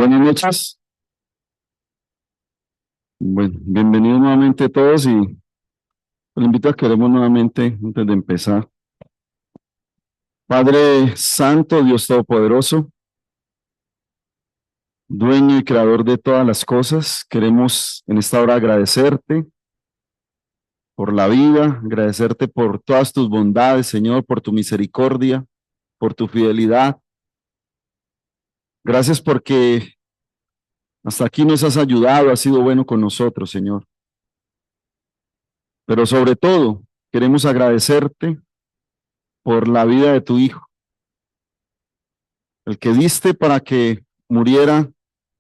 Buenas noches. Bueno, bienvenidos nuevamente todos y los invito a que oremos nuevamente antes de empezar. Padre Santo, Dios Todopoderoso, dueño y creador de todas las cosas, queremos en esta hora agradecerte por la vida, agradecerte por todas tus bondades, Señor, por tu misericordia, por tu fidelidad. Gracias porque hasta aquí nos has ayudado, has sido bueno con nosotros, Señor. Pero sobre todo, queremos agradecerte por la vida de tu Hijo, el que diste para que muriera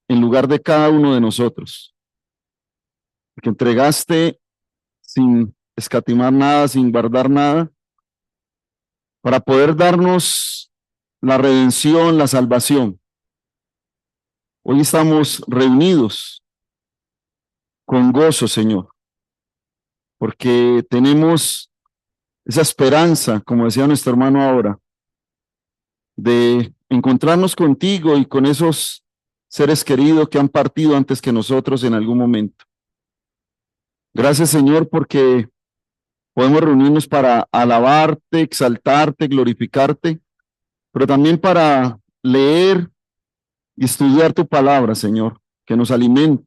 en lugar de cada uno de nosotros, el que entregaste sin escatimar nada, sin guardar nada, para poder darnos la redención, la salvación. Hoy estamos reunidos con gozo, Señor, porque tenemos esa esperanza, como decía nuestro hermano ahora, de encontrarnos contigo y con esos seres queridos que han partido antes que nosotros en algún momento. Gracias, Señor, porque podemos reunirnos para alabarte, exaltarte, glorificarte, pero también para leer y estudiar tu palabra, Señor, que nos alimente,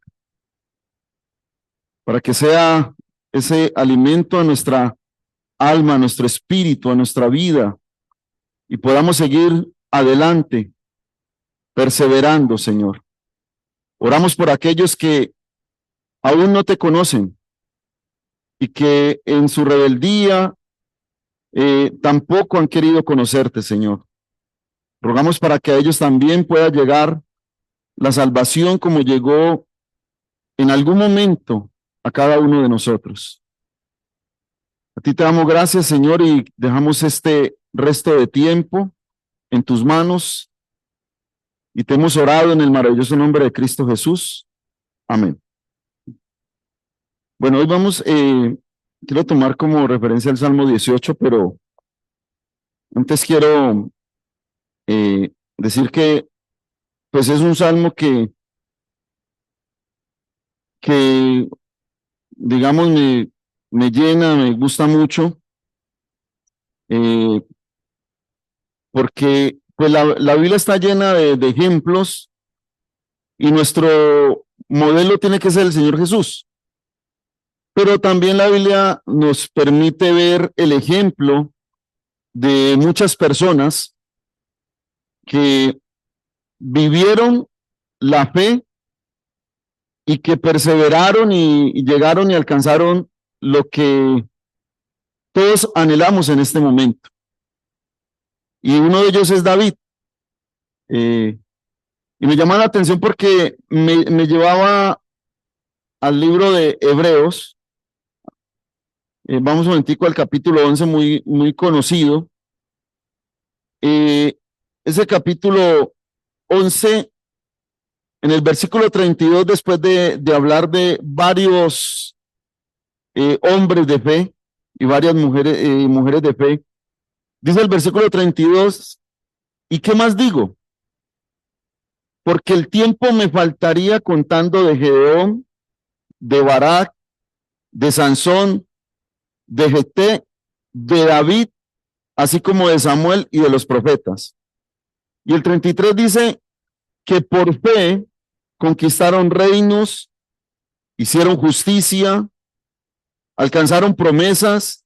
para que sea ese alimento a nuestra alma, a nuestro espíritu, a nuestra vida, y podamos seguir adelante, perseverando, Señor. Oramos por aquellos que aún no te conocen y que en su rebeldía tampoco han querido conocerte, Señor. Rogamos para que a ellos también pueda llegar la salvación como llegó en algún momento a cada uno de nosotros. A ti te damos gracias, Señor, y dejamos este resto de tiempo en tus manos y te hemos orado en el maravilloso nombre de Cristo Jesús. Amén. Bueno, hoy quiero tomar como referencia el Salmo 18, pero antes quiero decir que pues es un salmo que digamos, me llena, me gusta mucho, eh, porque pues la Biblia está llena de ejemplos y nuestro modelo tiene que ser el Señor Jesús. Pero también la Biblia nos permite ver el ejemplo de muchas personas que vivieron la fe y que perseveraron y llegaron y alcanzaron lo que todos anhelamos en este momento. Y uno de ellos es David. Y me llama la atención porque me llevaba al libro de Hebreos. Vamos un momentico al capítulo 11, muy conocido. Ese capítulo 11, en el versículo 32, después de hablar de varios hombres de fe y varias mujeres de fe, dice el versículo 32, ¿y qué más digo? Porque el tiempo me faltaría contando de Gedeón, de Barak, de Sansón, de Jefté, de David, así como de Samuel y de los profetas. Y el 33 dice que por fe conquistaron reinos, hicieron justicia, alcanzaron promesas,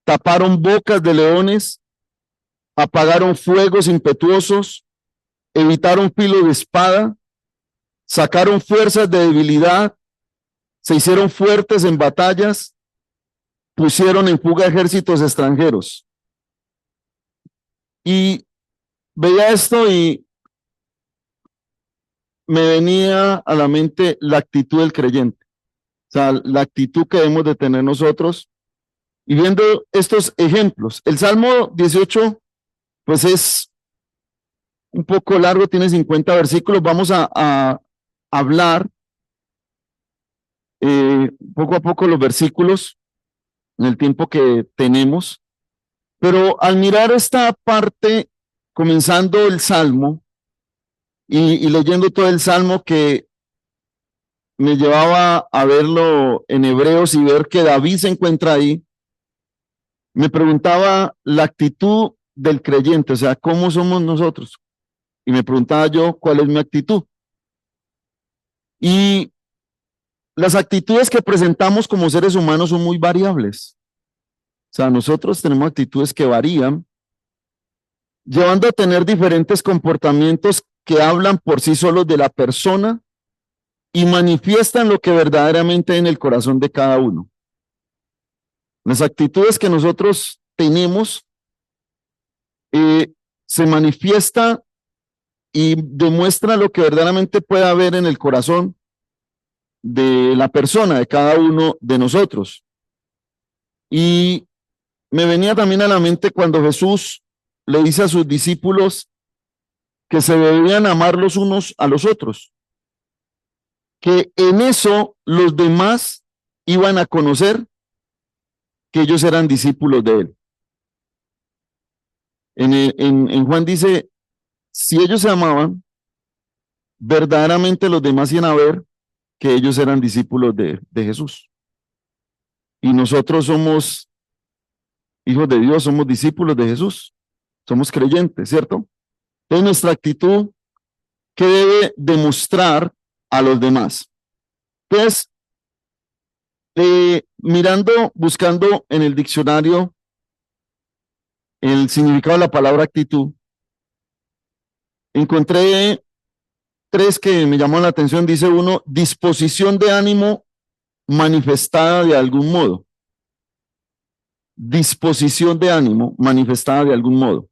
taparon bocas de leones, apagaron fuegos impetuosos, evitaron filo de espada, sacaron fuerzas de debilidad, se hicieron fuertes en batallas, pusieron en fuga ejércitos extranjeros. Y veía esto y me venía a la mente la actitud del creyente, o sea, la actitud que debemos de tener nosotros. Y viendo estos ejemplos, el Salmo 18, pues es un poco largo, tiene 50 versículos. Vamos a hablar poco a poco los versículos en el tiempo que tenemos. Pero al mirar esta parte, comenzando el Salmo, y leyendo todo el Salmo que me llevaba a verlo en Hebreos y ver que David se encuentra ahí, me preguntaba la actitud del creyente, o sea, ¿cómo somos nosotros? Y me preguntaba yo, ¿cuál es mi actitud? Y las actitudes que presentamos como seres humanos son muy variables. O sea, nosotros tenemos actitudes que varían, llevando a tener diferentes comportamientos que hablan por sí solos de la persona y manifiestan lo que verdaderamente hay en el corazón de cada uno. Las actitudes que nosotros tenemos se manifiesta y demuestra lo que verdaderamente puede haber en el corazón de la persona, de cada uno de nosotros. Y me venía también a la mente cuando Jesús le dice a sus discípulos que se debían amar los unos a los otros, que en eso los demás iban a conocer que ellos eran discípulos de él. En Juan dice, si ellos se amaban, verdaderamente los demás iban a ver que ellos eran discípulos de Jesús. Y nosotros somos hijos de Dios, somos discípulos de Jesús, somos creyentes, ¿cierto? Entonces nuestra actitud, ¿qué debe demostrar a los demás? Entonces, mirando, buscando en el diccionario el significado de la palabra actitud, encontré tres que me llamó la atención. Dice uno, disposición de ánimo manifestada de algún modo. Disposición de ánimo manifestada de algún modo.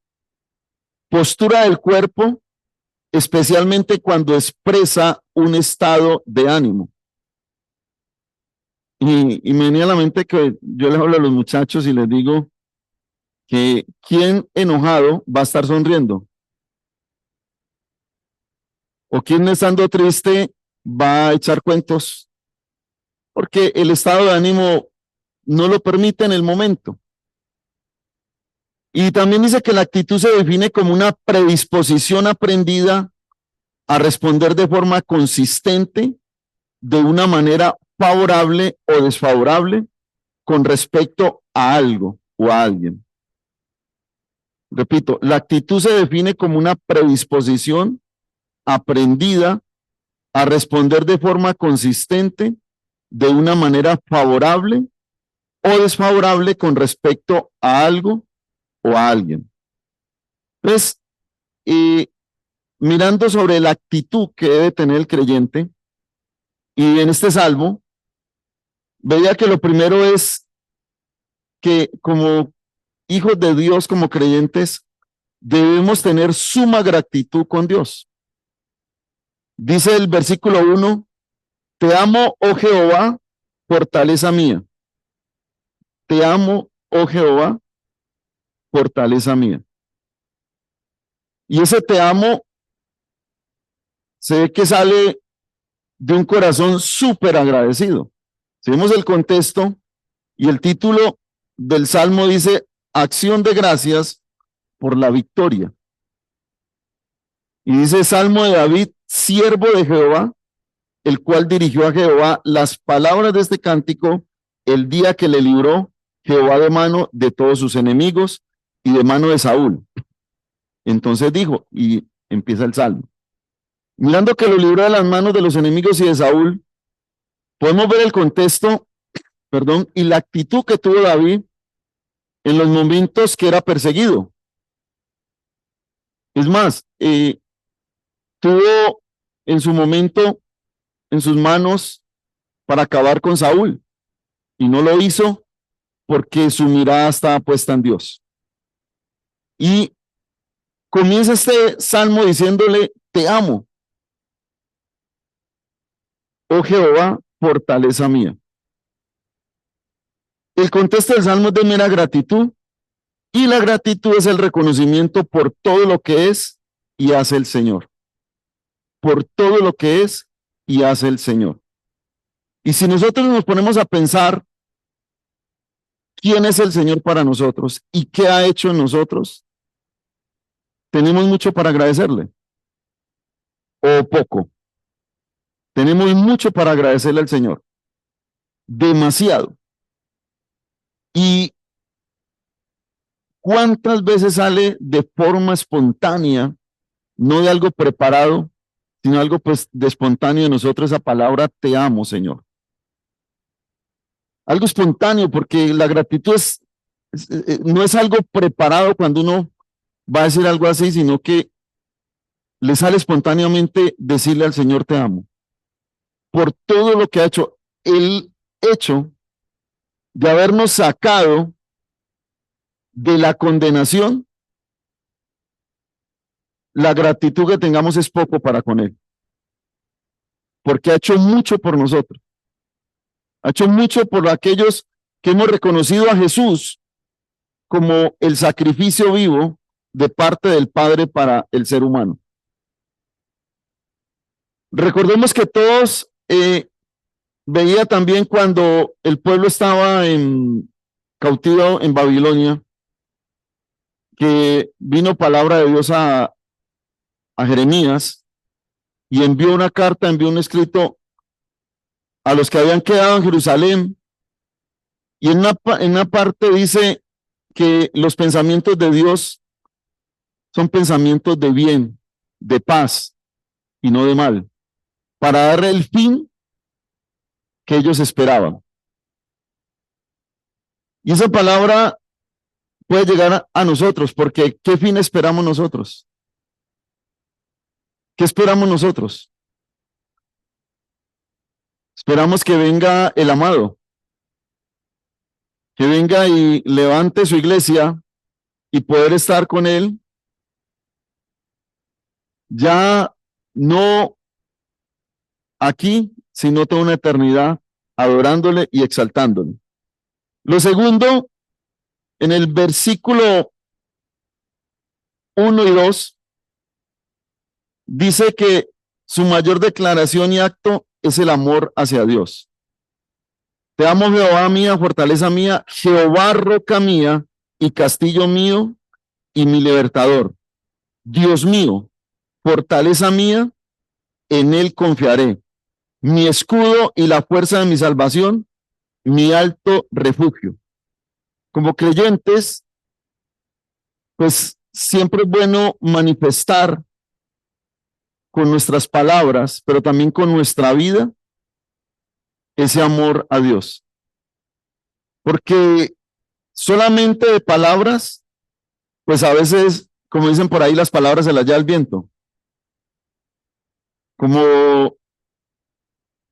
Postura del cuerpo, especialmente cuando expresa un estado de ánimo. Y me venía a la mente que yo les hablo a los muchachos y les digo que ¿quién enojado va a estar sonriendo? ¿O quién estando triste va a echar cuentos? Porque el estado de ánimo no lo permite en el momento. Y también dice que la actitud se define como una predisposición aprendida a responder de forma consistente, de una manera favorable o desfavorable con respecto a algo o a alguien. Repito, la actitud se define como una predisposición aprendida a responder de forma consistente, de una manera favorable o desfavorable con respecto a algo o a alguien. Entonces, mirando sobre la actitud que debe tener el creyente, y en este salmo, veía que lo primero es que como hijos de Dios, como creyentes, debemos tener suma gratitud con Dios. Dice el versículo 1, te amo, oh Jehová, fortaleza mía. Te amo, oh Jehová, fortaleza mía. Y ese te amo se ve que sale de un corazón súper agradecido. Si vemos el contexto y el título del Salmo dice, acción de gracias por la victoria. Y dice Salmo de David, siervo de Jehová, el cual dirigió a Jehová las palabras de este cántico el día que le libró Jehová de mano de todos sus enemigos y de mano de Saúl. Entonces dijo, y empieza el Salmo. Mirando que lo libró de las manos de los enemigos y de Saúl, podemos ver el contexto, y la actitud que tuvo David en los momentos que era perseguido. Es más, tuvo en su momento en sus manos para acabar con Saúl y no lo hizo porque su mirada estaba puesta en Dios. Y comienza este salmo diciéndole, te amo, oh Jehová, fortaleza mía. El contexto del salmo es de mera gratitud y la gratitud es el reconocimiento por todo lo que es y hace el Señor. Por todo lo que es y hace el Señor. Y si nosotros nos ponemos a pensar quién es el Señor para nosotros y qué ha hecho en nosotros, tenemos mucho para agradecerle. o poco? Tenemos mucho para agradecerle al Señor, demasiado. ¿Y cuántas veces sale de forma espontánea, no de algo preparado, sino algo pues de espontáneo de nosotros, esa palabra te amo, Señor? Algo espontáneo, porque la gratitud no es algo preparado cuando uno va a decir algo así, sino que le sale espontáneamente decirle al Señor te amo por todo lo que ha hecho. El hecho de habernos sacado de la condenación, la gratitud que tengamos es poco para con Él, porque ha hecho mucho por nosotros, ha hecho mucho por aquellos que hemos reconocido a Jesús como el sacrificio vivo de parte del Padre para el ser humano. Recordemos que todos veía también cuando el pueblo estaba cautivo en Babilonia, que vino palabra de Dios a Jeremías y envió una carta, envió un escrito a los que habían quedado en Jerusalén, y en una parte dice que los pensamientos de Dios son pensamientos de bien, de paz y no de mal, para dar el fin que ellos esperaban. Y esa palabra puede llegar a nosotros, porque ¿qué fin esperamos nosotros? ¿Qué esperamos nosotros? Esperamos que venga el amado, que venga y levante su iglesia y poder estar con él, ya no aquí, sino toda una eternidad, adorándole y exaltándole. Lo segundo, en el versículo 1 y 2, dice que su mayor declaración y acto es el amor hacia Dios. Te amo, Jehová mía, fortaleza mía, Jehová roca mía y castillo mío y mi libertador. Dios mío, fortaleza mía, en él confiaré. Mi escudo y la fuerza de mi salvación, mi alto refugio. Como creyentes, pues siempre es bueno manifestar con nuestras palabras, pero también con nuestra vida, ese amor a Dios. Porque solamente de palabras, pues a veces, como dicen por ahí, las palabras se las lleva el viento. Como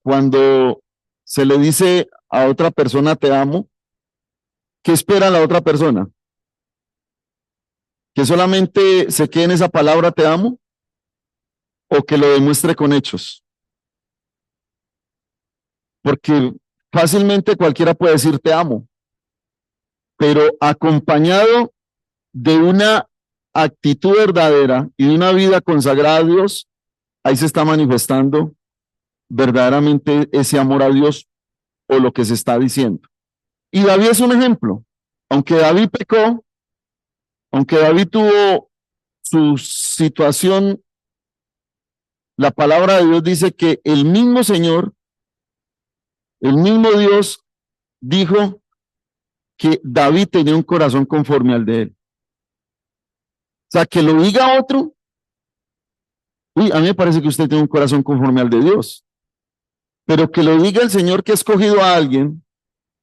cuando se le dice a otra persona te amo, ¿qué espera la otra persona? ¿Que solamente se quede en esa palabra te amo o que lo demuestre con hechos? Porque fácilmente cualquiera puede decir te amo, pero acompañado de una actitud verdadera y de una vida consagrada a Dios, ahí se está manifestando verdaderamente ese amor a Dios o lo que se está diciendo. Y David es un ejemplo. Aunque David pecó, aunque David tuvo su situación, la palabra de Dios dice que el mismo Señor, el mismo Dios, dijo que David tenía un corazón conforme al de él. O sea, que lo diga otro, uy, a mí me parece que usted tiene un corazón conforme al de Dios, pero que lo diga el Señor que ha escogido a alguien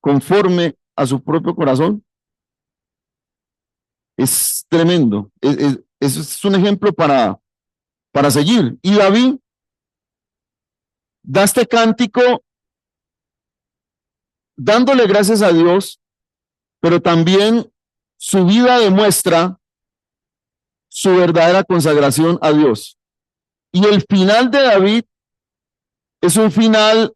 conforme a su propio corazón, es tremendo. Es un ejemplo para seguir. Y David da este cántico dándole gracias a Dios, pero también su vida demuestra su verdadera consagración a Dios. Y el final de David es un final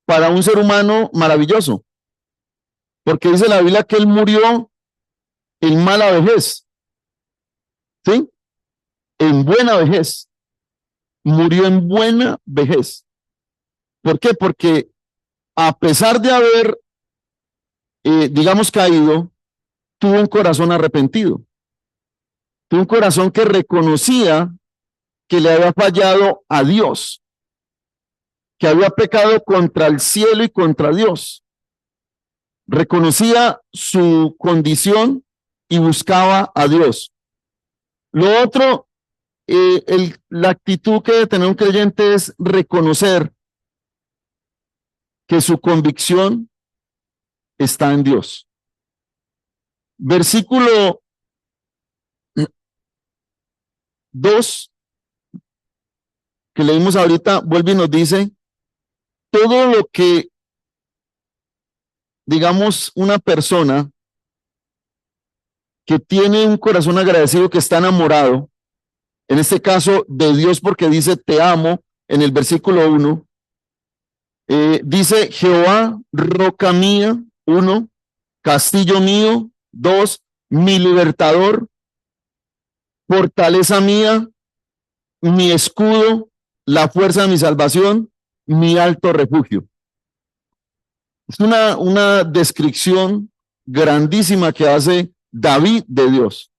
para un ser humano maravilloso, porque dice la Biblia que él murió en mala vejez, ¿sí? En buena vejez. Murió en buena vejez. ¿Por qué? Porque a pesar de haber, digamos, caído, tuvo un corazón arrepentido. Tuvo un corazón que reconocía que le había fallado a Dios, que había pecado contra el cielo y contra Dios. Reconocía su condición y buscaba a Dios. Lo otro, la actitud que debe tener un creyente es reconocer que su convicción está en Dios. Versículo 2 que leímos ahorita, vuelve y nos dice, todo lo que, digamos, una persona que tiene un corazón agradecido, que está enamorado, en este caso de Dios, porque dice te amo en el versículo 1, dice Jehová, roca mía, 1, castillo mío, 2, mi libertador, fortaleza mía, mi escudo, la fuerza de mi salvación, mi alto refugio. Es una descripción grandísima que hace David de Dios.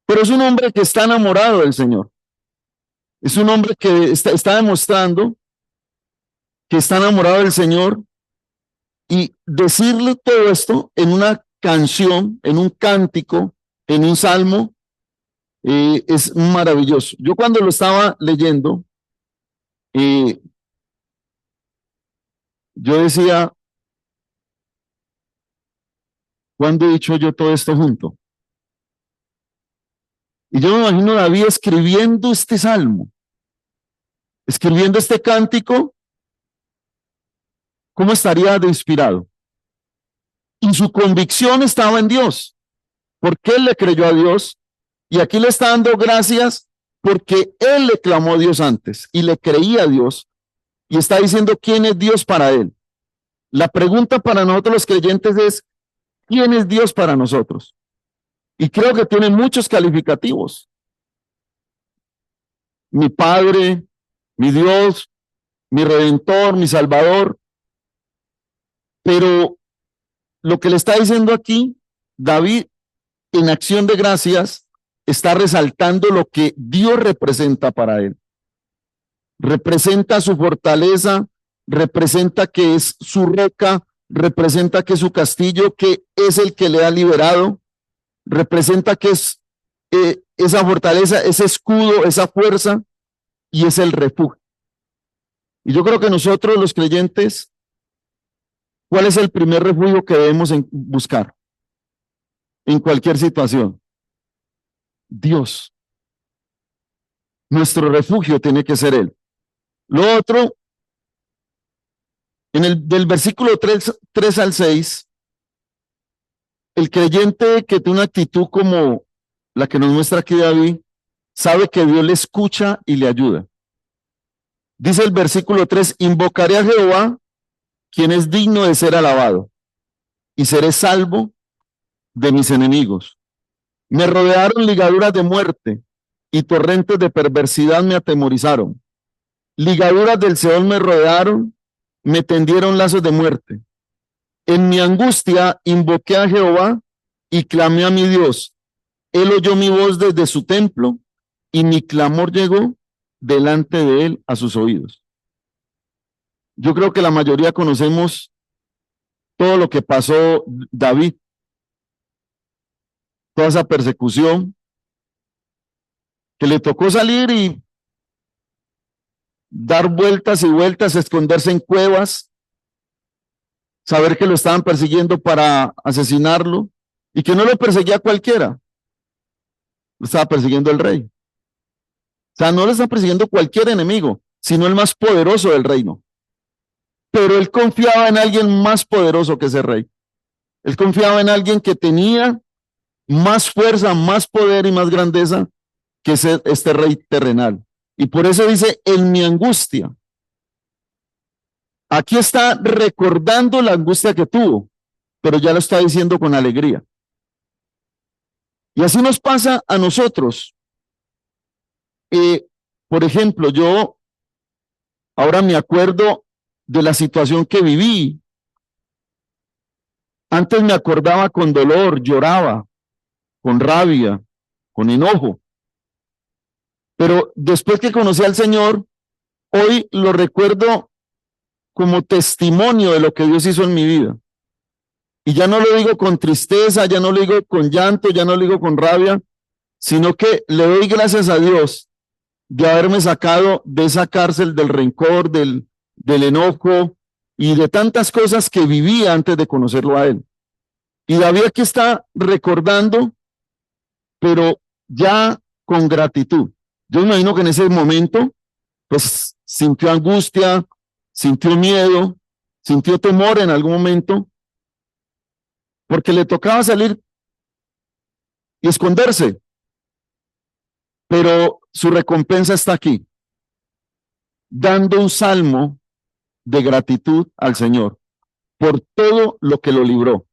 Pero es un hombre que está enamorado del Señor. Es un hombre que está demostrando que está enamorado del Señor, y decirle todo esto en una canción, en un cántico, en un salmo, es maravilloso. Yo cuando lo estaba leyendo, yo decía, ¿cuándo he dicho yo todo esto junto? Y yo me imagino a David escribiendo este salmo, escribiendo este cántico, ¿cómo estaría de inspirado? Y su convicción estaba en Dios, porque él le creyó a Dios, y aquí le está dando gracias porque él le clamó a Dios antes y le creía a Dios, y está diciendo quién es Dios para él. La pregunta para nosotros los creyentes es, ¿quién es Dios para nosotros? Y creo que tiene muchos calificativos. Mi Padre, mi Dios, mi Redentor, mi Salvador. Pero lo que le está diciendo aquí, David, en acción de gracias, está resaltando lo que Dios representa para él. Representa su fortaleza, representa que es su roca, representa que es su castillo, que es el que le ha liberado, representa que es esa fortaleza, ese escudo, esa fuerza, y es el refugio. Y yo creo que nosotros los creyentes, ¿cuál es el primer refugio que debemos buscar en cualquier situación? Dios. Nuestro refugio tiene que ser Él. Lo otro, del versículo 3 al 6, el creyente que tiene una actitud como la que nos muestra aquí David, sabe que Dios le escucha y le ayuda. Dice el versículo 3, invocaré a Jehová, quien es digno de ser alabado, y seré salvo de mis enemigos. Me rodearon ligaduras de muerte, y torrentes de perversidad me atemorizaron. Ligaduras del Seol me rodearon, me tendieron lazos de muerte. En mi angustia invoqué a Jehová y clamé a mi Dios. Él oyó mi voz desde su templo, y mi clamor llegó delante de él a sus oídos. Yo creo que la mayoría conocemos todo lo que pasó David, toda esa persecución, que le tocó salir y dar vueltas y vueltas, esconderse en cuevas, saber que lo estaban persiguiendo para asesinarlo, y que no lo perseguía cualquiera, lo estaba persiguiendo el rey. O sea, no lo está persiguiendo cualquier enemigo, sino el más poderoso del reino. Pero él confiaba en alguien más poderoso que ese rey. Él confiaba en alguien que tenía más fuerza, más poder y más grandeza que este rey terrenal. Y por eso dice, en mi angustia. Aquí está recordando la angustia que tuvo, pero ya lo está diciendo con alegría. Y así nos pasa a nosotros. Por ejemplo, yo ahora me acuerdo de la situación que viví. Antes me acordaba con dolor, lloraba, con rabia, con enojo. Pero después que conocí al Señor, hoy lo recuerdo como testimonio de lo que Dios hizo en mi vida. Y ya no lo digo con tristeza, ya no lo digo con llanto, ya no lo digo con rabia, sino que le doy gracias a Dios de haberme sacado de esa cárcel del rencor, del enojo y de tantas cosas que vivía antes de conocerlo a Él. Y David aquí está recordando, pero ya con gratitud. Yo me imagino que en ese momento, pues sintió angustia, sintió miedo, sintió temor en algún momento, porque le tocaba salir y esconderse, pero su recompensa está aquí, dando un salmo de gratitud al Señor por todo lo que lo libró.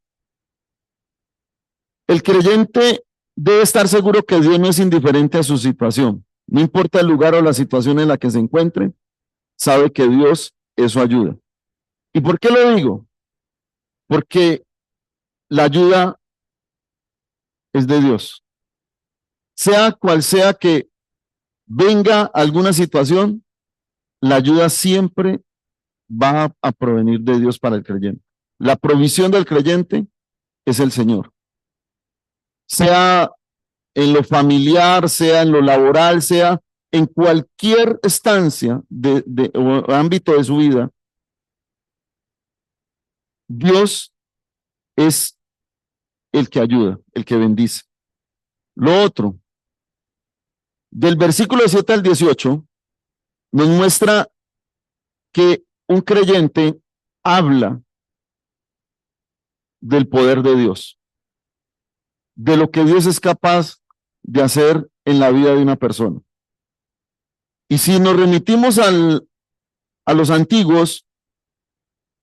El creyente debe estar seguro que Dios no es indiferente a su situación. No importa el lugar o la situación en la que se encuentre, sabe que Dios es su ayuda. ¿Y por qué lo digo? Porque la ayuda es de Dios. Sea cual sea que venga alguna situación, la ayuda siempre va a provenir de Dios para el creyente. La provisión del creyente es el Señor. Sea en lo familiar, sea en lo laboral, sea en cualquier estancia o ámbito de su vida, Dios es el que ayuda, el que bendice. Lo otro, del versículo 7 al 18, nos muestra que un creyente habla del poder de Dios, de lo que Dios es capaz de hacer en la vida de una persona. Y si nos remitimos a los antiguos,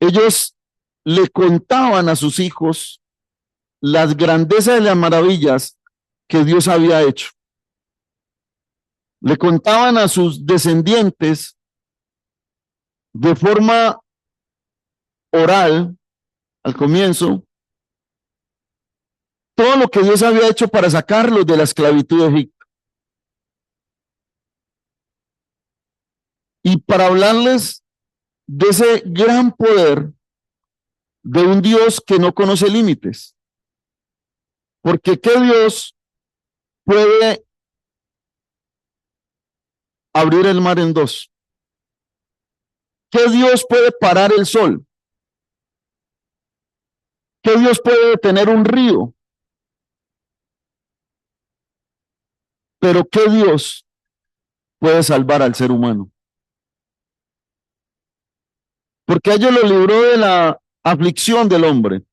ellos le contaban a sus hijos las grandezas y las maravillas que Dios había hecho. Le contaban a sus descendientes de forma oral, al comienzo, todo lo que Dios había hecho para sacarlos de la esclavitud de Egipto. Y para hablarles de ese gran poder de un Dios que no conoce límites. Porque ¿qué Dios puede abrir el mar en dos? ¿Qué Dios puede parar el sol? ¿Qué Dios puede detener un río? Pero ¿qué Dios puede salvar al ser humano? Porque a ellos lo libró de la aflicción del hombre.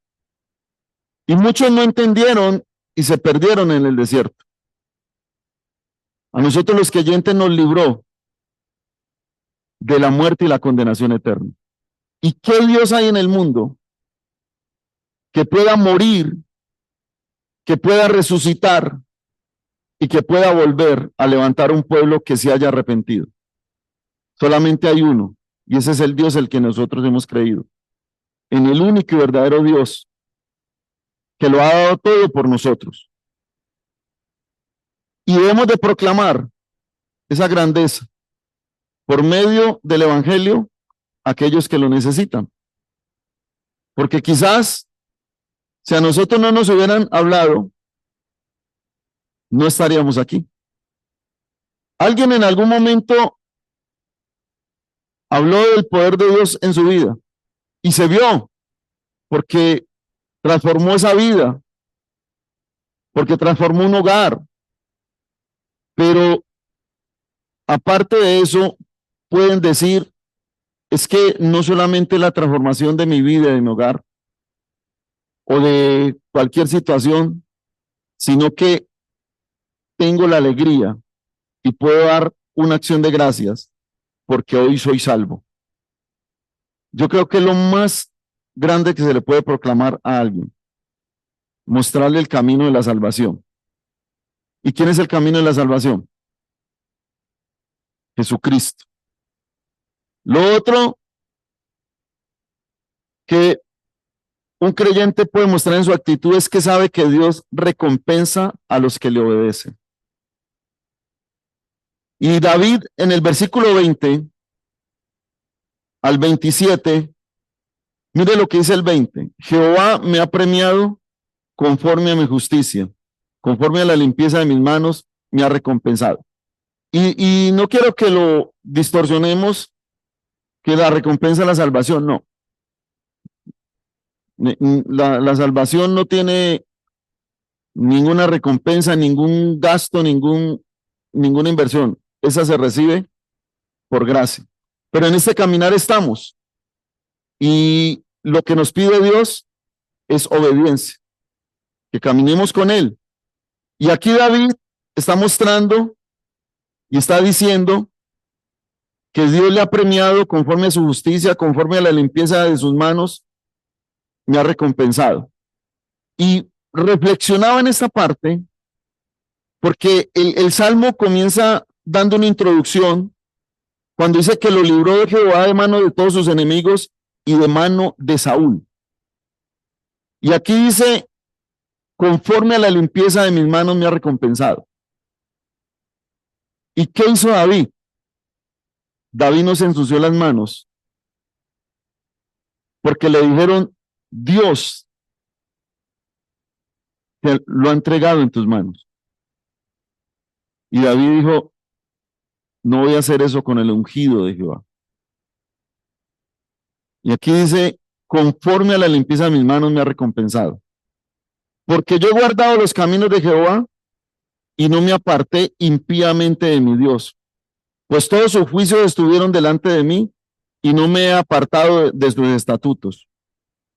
Y muchos no entendieron y se perdieron en el desierto. A nosotros los creyentes nos libró de la muerte y la condenación eterna. ¿Y qué Dios hay en el mundo que pueda morir, que pueda resucitar y que pueda volver a levantar un pueblo que se haya arrepentido? Solamente hay uno, y ese es el Dios el que nosotros hemos creído, en el único y verdadero Dios que lo ha dado todo por nosotros. Y debemos de proclamar esa grandeza por medio del Evangelio a aquellos que lo necesitan. Porque quizás si a nosotros no nos hubieran hablado, no estaríamos aquí. Alguien en algún momento habló del poder de Dios en su vida y se vio porque transformó esa vida, porque transformó un hogar. Pero aparte de eso, pueden decir, es que no solamente la transformación de mi vida, de mi hogar o de cualquier situación, sino que tengo la alegría y puedo dar una acción de gracias porque hoy soy salvo. Yo creo que es lo más grande que se le puede proclamar a alguien, mostrarle el camino de la salvación. ¿Y quién es el camino de la salvación? Jesucristo. Lo otro que un creyente puede mostrar en su actitud es que sabe que Dios recompensa a los que le obedecen. Y David en el versículo 20 al 27, mire lo que dice el 20. Jehová me ha premiado conforme a mi justicia, conforme a la limpieza de mis manos, me ha recompensado. Y no quiero que lo distorsionemos, que la recompensa es la salvación, no. La salvación no tiene ninguna recompensa, ningún gasto, ninguna inversión. Esa se recibe por gracia. Pero en este caminar estamos y lo que nos pide Dios es obediencia, que caminemos con Él. Y aquí David está mostrando y está diciendo que Dios le ha premiado conforme a su justicia, conforme a la limpieza de sus manos, me ha recompensado. Y reflexionaba en esta parte porque el Salmo comienza dando una introducción cuando dice que lo libró de Jehová de mano de todos sus enemigos y de mano de Saúl. Y aquí dice, conforme a la limpieza de mis manos me ha recompensado. ¿Y qué hizo David? David no se ensució las manos porque le dijeron, Dios te lo ha entregado en tus manos. Y David dijo, no voy a hacer eso con el ungido de Jehová. Y aquí dice, conforme a la limpieza de mis manos me ha recompensado. Porque yo he guardado los caminos de Jehová y no me aparté impíamente de mi Dios. Pues todos sus juicios estuvieron delante de mí y no me he apartado de sus estatutos.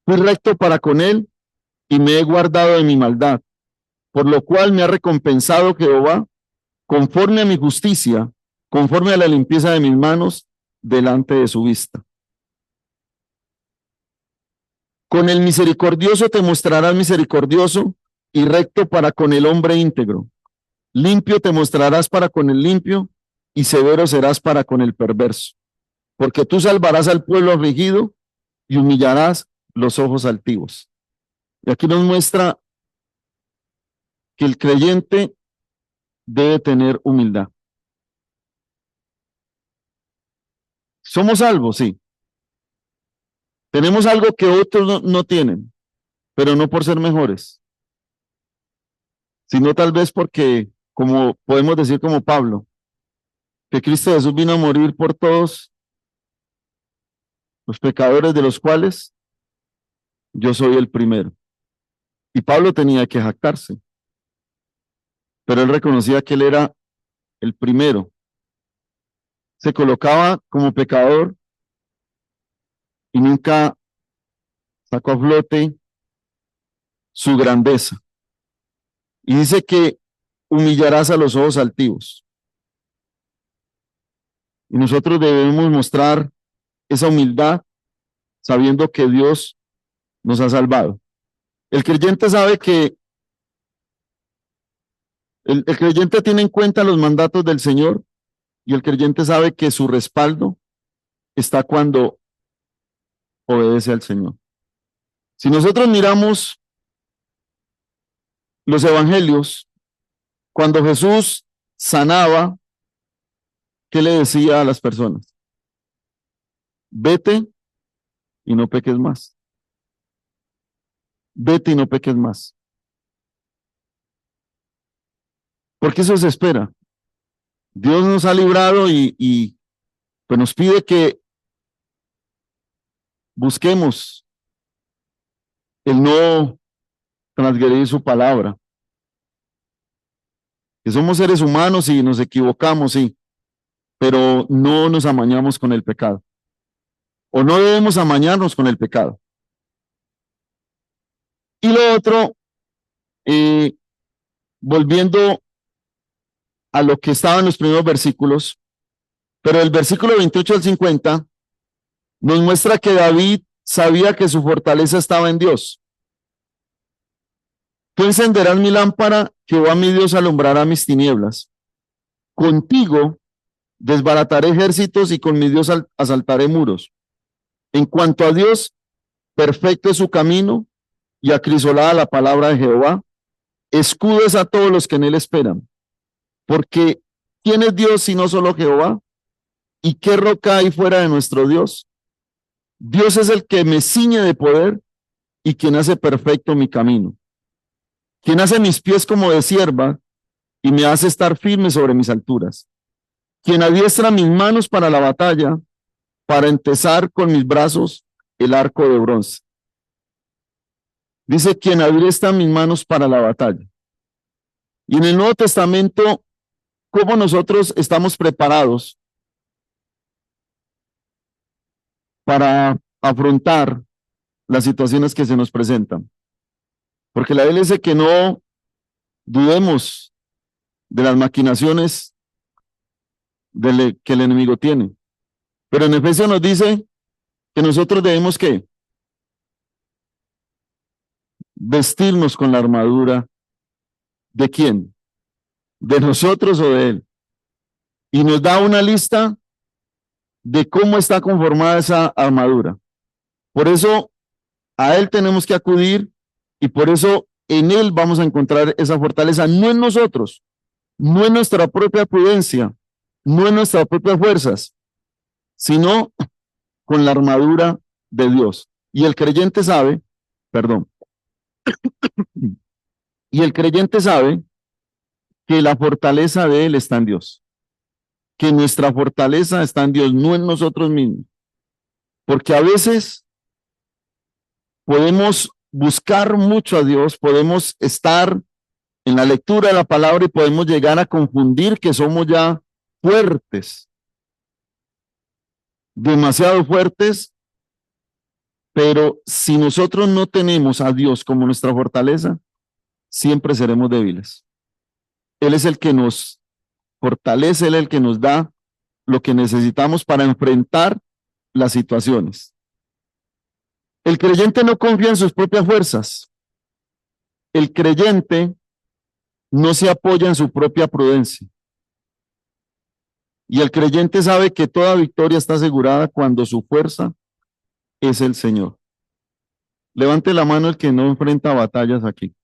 Fui recto para con él y me he guardado de mi maldad, por lo cual me ha recompensado Jehová conforme a mi justicia, conforme a la limpieza de mis manos delante de su vista. Con el misericordioso te mostrarás misericordioso y recto para con el hombre íntegro. Limpio te mostrarás para con el limpio y severo serás para con el perverso. Porque tú salvarás al pueblo afligido y humillarás los ojos altivos. Y aquí nos muestra que el creyente debe tener humildad. Somos salvos, sí. Tenemos algo que otros no tienen, pero no por ser mejores, sino tal vez porque, como podemos decir como Pablo, que Cristo Jesús vino a morir por todos los pecadores de los cuales yo soy el primero. Y Pablo tenía que jactarse, pero él reconocía que él era el primero. Se colocaba como pecador y nunca sacó a flote su grandeza. Y dice que humillarás a los ojos altivos. Y nosotros debemos mostrar esa humildad sabiendo que Dios nos ha salvado. El creyente sabe que el creyente tiene en cuenta los mandatos del Señor y el creyente sabe que su respaldo está cuando obedece al Señor. Si nosotros miramos los evangelios, cuando Jesús sanaba, ¿qué le decía a las personas? Vete y no peques más. Vete y no peques más. Porque eso se espera. Dios nos ha librado y pues nos pide que busquemos el no transgredir su palabra. Que somos seres humanos y nos equivocamos, sí, pero no nos amañamos con el pecado. O no debemos amañarnos con el pecado. Y lo otro, volviendo a lo que estaba en los primeros versículos, pero el versículo 28 al 50 nos muestra que David sabía que su fortaleza estaba en Dios. Tú encenderás mi lámpara, Jehová mi Dios alumbrará mis tinieblas. Contigo desbarataré ejércitos y con mi Dios asaltaré muros. En cuanto a Dios, perfecto es su camino y acrisolada la palabra de Jehová. Escudo es a todos los que en él esperan, porque ¿Quién es Dios sino solo Jehová? ¿Y qué roca hay fuera de nuestro Dios? Dios es el que me ciñe de poder y quien hace perfecto mi camino, quien hace mis pies como de sierva y me hace estar firme sobre mis alturas, quien adiestra mis manos para la batalla, para entesar con mis brazos el arco de bronce. Dice, quien adiestra mis manos para la batalla. Y en el Nuevo Testamento, ¿cómo nosotros estamos preparados para afrontar las situaciones que se nos presentan? Porque la Biblia dice que no dudemos de las maquinaciones que el enemigo tiene. Pero en Efesios nos dice que nosotros debemos ¿qué? Vestirnos con la armadura. ¿De quién? ¿De nosotros o de él? Y nos da una lista de cómo está conformada esa armadura. Por eso a él tenemos que acudir y por eso en él vamos a encontrar esa fortaleza, no en nosotros, no en nuestra propia prudencia, no en nuestras propias fuerzas, sino con la armadura de Dios. Y el creyente sabe, perdón, y el creyente sabe que la fortaleza de él está en Dios, que nuestra fortaleza está en Dios, no en nosotros mismos. Porque a veces podemos buscar mucho a Dios, podemos estar en la lectura de la palabra y podemos llegar a confundir que somos ya fuertes, demasiado fuertes, pero si nosotros no tenemos a Dios como nuestra fortaleza, siempre seremos débiles. Él es el que nos fortalece, Él es el que nos da lo que necesitamos para enfrentar las situaciones. El creyente no confía en sus propias fuerzas. El creyente no se apoya en su propia prudencia. Y el creyente sabe que toda victoria está asegurada cuando su fuerza es el Señor. Levante la mano el que no enfrenta batallas aquí.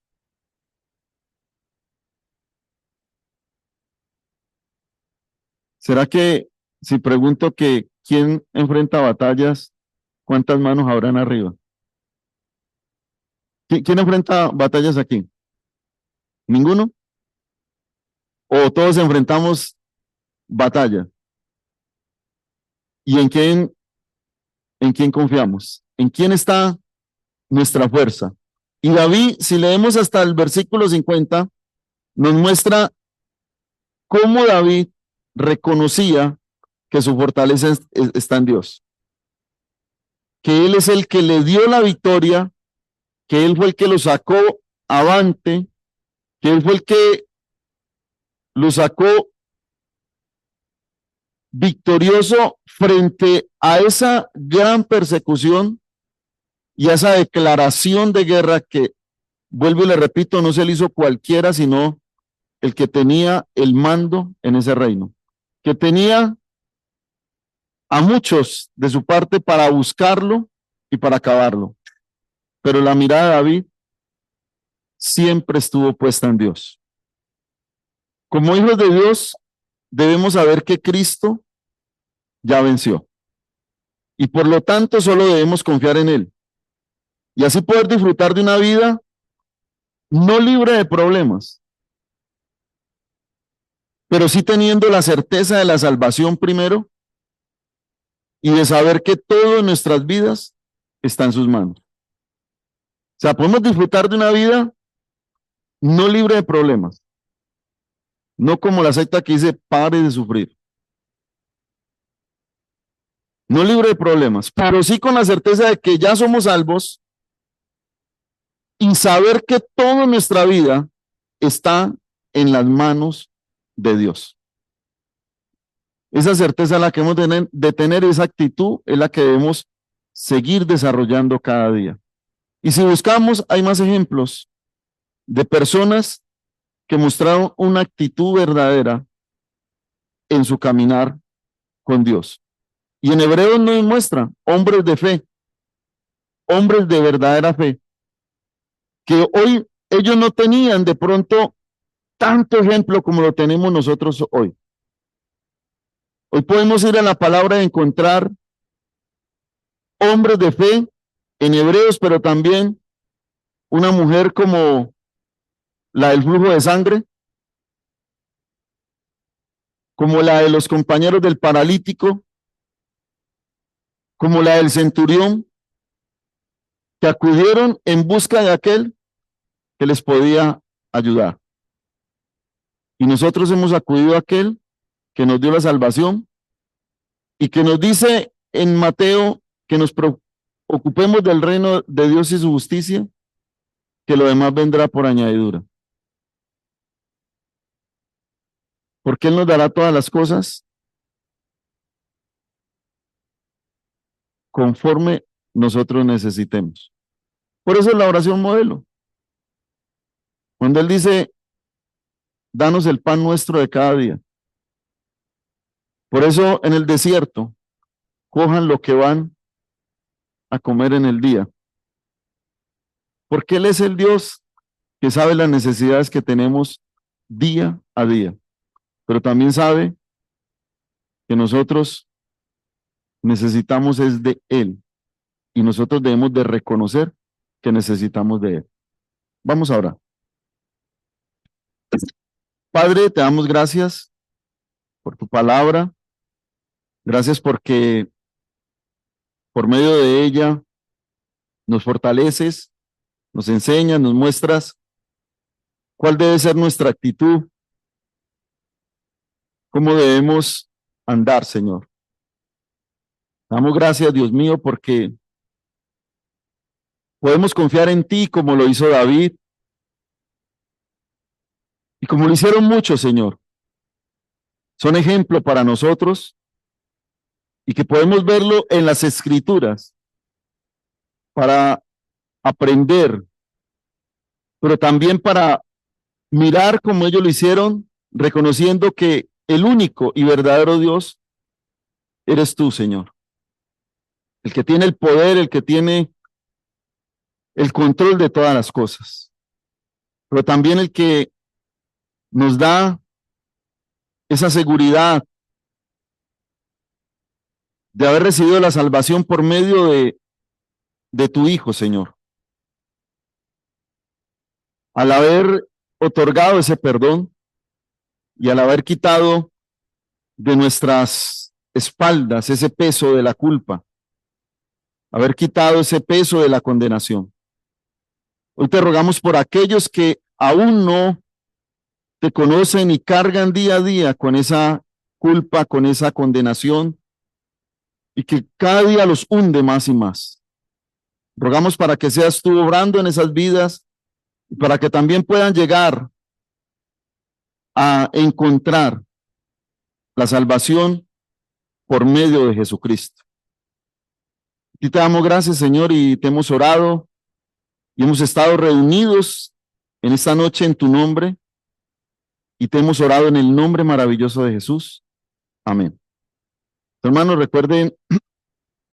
¿Será que si pregunto que quién enfrenta batallas, cuántas manos habrán arriba? ¿Quién enfrenta batallas aquí? ¿Ninguno? ¿O todos enfrentamos batalla? ¿Y en quién confiamos? ¿En quién está nuestra fuerza? Y David, si leemos hasta el versículo 50, nos muestra cómo David reconocía que su fortaleza está en Dios, que Él es el que le dio la victoria, que Él fue el que lo sacó avante, que Él fue el que lo sacó victorioso frente a esa gran persecución y a esa declaración de guerra que, vuelvo y le repito, no se le hizo cualquiera, sino el que tenía el mando en ese reino, que tenía a muchos de su parte para buscarlo y para acabarlo. Pero la mirada de David siempre estuvo puesta en Dios. Como hijos de Dios, debemos saber que Cristo ya venció. Y por lo tanto, solo debemos confiar en Él. Y así poder disfrutar de una vida no libre de problemas, pero sí teniendo la certeza de la salvación primero y de saber que todo en nuestras vidas está en sus manos. O sea, podemos disfrutar de una vida no libre de problemas, no como la secta que dice pare de sufrir, no libre de problemas, pero sí con la certeza de que ya somos salvos y saber que toda nuestra vida está en las manos de Dios. Esa certeza es la que hemos de tener, esa actitud es la que debemos seguir desarrollando cada día. Y si buscamos, hay más ejemplos de personas que mostraron una actitud verdadera en su caminar con Dios. Y en Hebreos nos muestra hombres de fe, hombres de verdadera fe, que hoy ellos no tenían de pronto tanto ejemplo como lo tenemos nosotros hoy. Hoy podemos ir a la palabra y encontrar hombres de fe en Hebreos, pero también una mujer como la del flujo de sangre, como la de los compañeros del paralítico, como la del centurión, que acudieron en busca de aquel que les podía ayudar. Y nosotros hemos acudido a aquel que nos dio la salvación y que nos dice en Mateo que nos preocupemos del reino de Dios y su justicia, que lo demás vendrá por añadidura. Porque Él nos dará todas las cosas conforme nosotros necesitemos. Por eso es la oración modelo. Cuando Él dice, danos el pan nuestro de cada día. Por eso en el desierto, cojan lo que van a comer en el día. Porque Él es el Dios que sabe las necesidades que tenemos día a día. Pero también sabe que nosotros necesitamos es de Él. Y nosotros debemos de reconocer que necesitamos de Él. Vamos ahora. Padre, te damos gracias por tu palabra. Gracias porque por medio de ella nos fortaleces, nos enseñas, nos muestras cuál debe ser nuestra actitud, cómo debemos andar, Señor. Damos gracias, Dios mío, porque podemos confiar en ti como lo hizo David y como lo hicieron muchos, Señor. Son ejemplo para nosotros y que podemos verlo en las Escrituras para aprender, pero también para mirar como ellos lo hicieron, reconociendo que el único y verdadero Dios eres tú, Señor. El que tiene el poder, el que tiene el control de todas las cosas, pero también el que nos da esa seguridad de haber recibido la salvación por medio de tu Hijo, Señor. Al haber otorgado ese perdón y al haber quitado de nuestras espaldas ese peso de la culpa, haber quitado ese peso de la condenación. Hoy te rogamos por aquellos que aún no te conocen y cargan día a día con esa culpa, con esa condenación, y que cada día los hunde más y más. Rogamos para que seas tú obrando en esas vidas y para que también puedan llegar a encontrar la salvación por medio de Jesucristo. Y te damos gracias, Señor, y te hemos orado y hemos estado reunidos en esta noche en tu nombre y te hemos orado en el nombre maravilloso de Jesús. Amén. Hermanos, recuerden